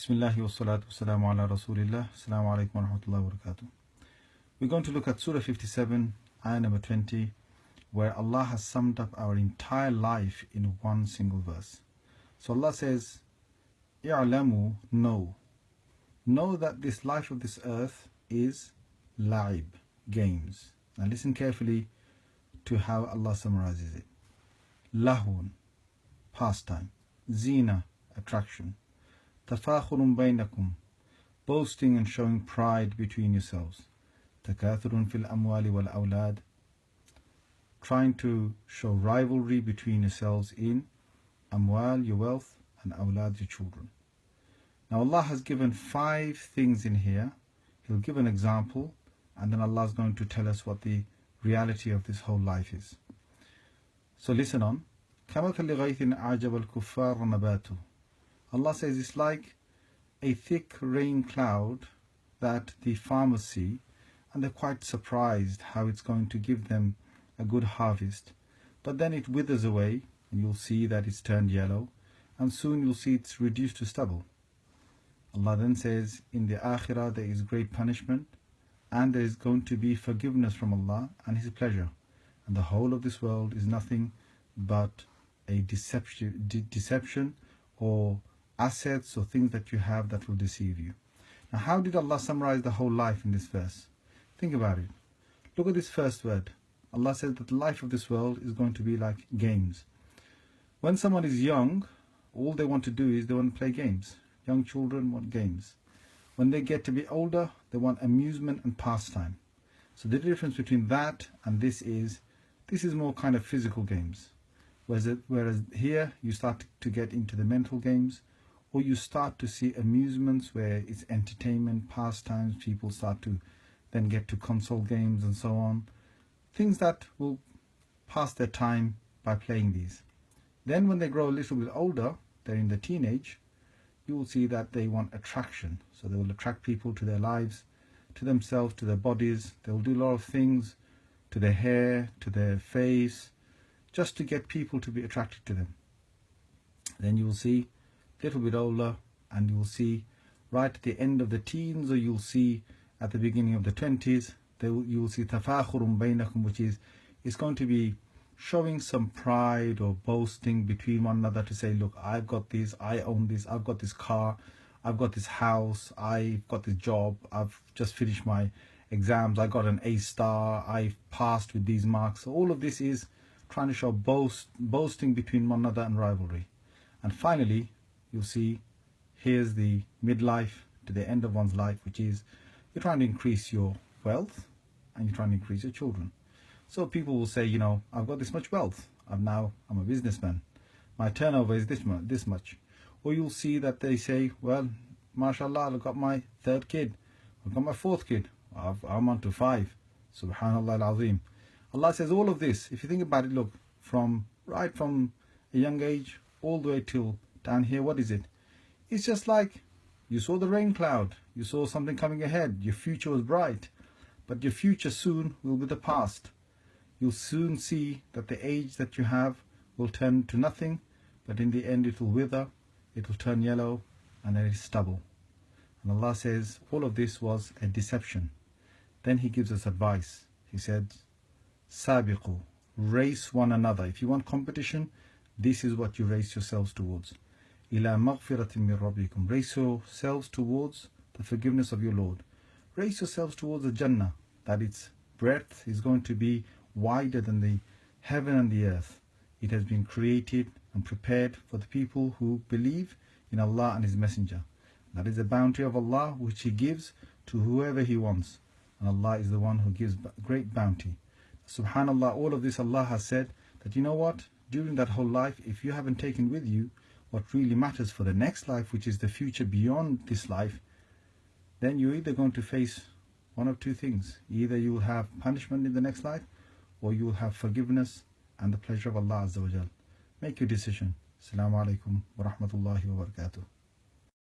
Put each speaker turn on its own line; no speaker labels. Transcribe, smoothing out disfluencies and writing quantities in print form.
Bismillah wa salatu wa salamu ala Rasulillah. Assalamu alaikum wa rahmatullahi wa barakatuh. We're going to look at Surah 57, ayah number 20, where Allah has summed up our entire life in one single verse. So Allah says, "I'lamu, know that this life of this earth is la'ib, games." Now listen carefully to how Allah summarizes it. Lahun, pastime. Zina, attraction. Tafakhurun bainakum, boasting and showing pride between yourselves. Takathurun fil amwali wal awlad, trying to show rivalry between yourselves in amwal, your wealth, and awlad, your children. Now Allah has given 5 things in here. He'll give an example, and then Allah is going to tell us what the reality of this whole life is. So listen on. كَمَثَلِ غَيْثٍ أَعْجَبَ الْكُفَّارَ نَبَاتُهُ. Allah says it's like a thick rain cloud that the farmers see, and they're quite surprised how it's going to give them a good harvest. But then it withers away, and you'll see that it's turned yellow, and soon you'll see it's reduced to stubble. Allah then says, in the Akhirah there is great punishment, and there is going to be forgiveness from Allah and His pleasure. And the whole of this world is nothing but a deception or assets or things that you have that will deceive you. Now, how did Allah summarize the whole life in this verse? Think about it. Look at this first word. Allah says that the life of this world is going to be like games. When someone is young, all they want to do is they want to play games. Young children want games. When they get to be older, they want amusement and pastime. So the difference between that and this is more kind of physical games. Whereas here you start to get into the mental games, or you start to see amusements where it's entertainment, pastimes, people start to then get to console games and so on. Things that will pass their time by playing these. Then when they grow a little bit older, they're in the teenage, you will see that they want attraction. So they will attract people to their lives, to themselves, to their bodies. They will do a lot of things to their hair, to their face, just to get people to be attracted to them. Then you will see a little bit older, and you will see right at the end of the teens, or you'll see at the beginning of the 20s, you will see tafakhurun bainakum, which is it's going to be showing some pride or boasting between one another to say, look, I've got this, I own this, I've got this car, I've got this house, I've got this job, I've just finished my exams, I got an A star, I've passed with these marks. So all of this is trying to show boasting between one another and rivalry. And finally, you'll see here's the midlife, to the end of one's life, which is you're trying to increase your wealth and you're trying to increase your children. So people will say, I've got this much wealth, I'm a businessman, my turnover is this much. Or you'll see that they say, well, mashallah, I've got my 3rd kid, I've got my 4th kid, I'm on to 5. Subhanallah al-Azim. Allah says all of this, if you think about it, look, right from a young age all the way till down here, what is it? It's just like you saw the rain cloud, you saw something coming ahead, your future was bright, but your future soon will be the past. You'll soon see that the age that you have will turn to nothing, but in the end it will wither, it will turn yellow, and then it's stubble. And Allah says all of this was a deception. Then He gives us advice. He said, Sabiqu, race one another. If you want competition, this is what you race yourselves towards. Ila maghfiratin min rabbikum. Race yourselves towards the forgiveness of your Lord. Race yourselves towards the Jannah, that its breadth is going to be wider than the heaven and the earth. It has been created and prepared for the people who believe in Allah and His Messenger. That is the bounty of Allah which He gives to whoever He wants. And Allah is the one who gives great bounty. Subhanallah, all of this Allah has said that, you know what, during that whole life, if you haven't taken with you what really matters for the next life, which is the future beyond this life, then you're either going to face one of two things. Either you will have punishment in the next life, or you will have forgiveness and the pleasure of Allah Azza wa Jal. Make your decision. Assalamu alaikum wa rahmatullahi wa barakatuh.